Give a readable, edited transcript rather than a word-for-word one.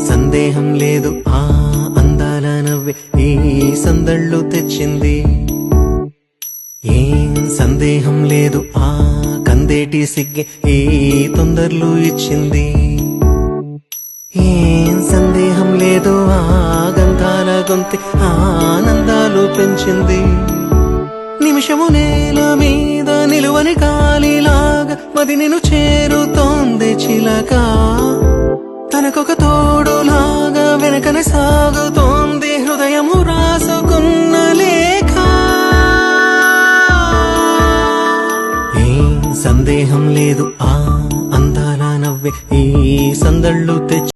సందేహం లేదు ఆ అందాల నవ్వే ఈ సందళ్ళు తెచ్చింది. ఏం సందేహం లేదు ఆ కందేటి సిగ్గే ఈ తొందరలు ఇచ్చింది. ఏం సందేహం లేదు ఆ గంధాల గొంతె ఆనందాలు పెంచింది. నిమిషము నేల మీద నిలువని కాలిలాగా మది నిన్ను చేరుతోంది చిలక. తనకొక తోడులాగా వెనకనే సాగుతోంది హృదయము రాసుకున్న లేఖ. ఏం సందేహం లేదు ఆ అందాల నవ్వే ఈ సందళ్ళు తెచ్చి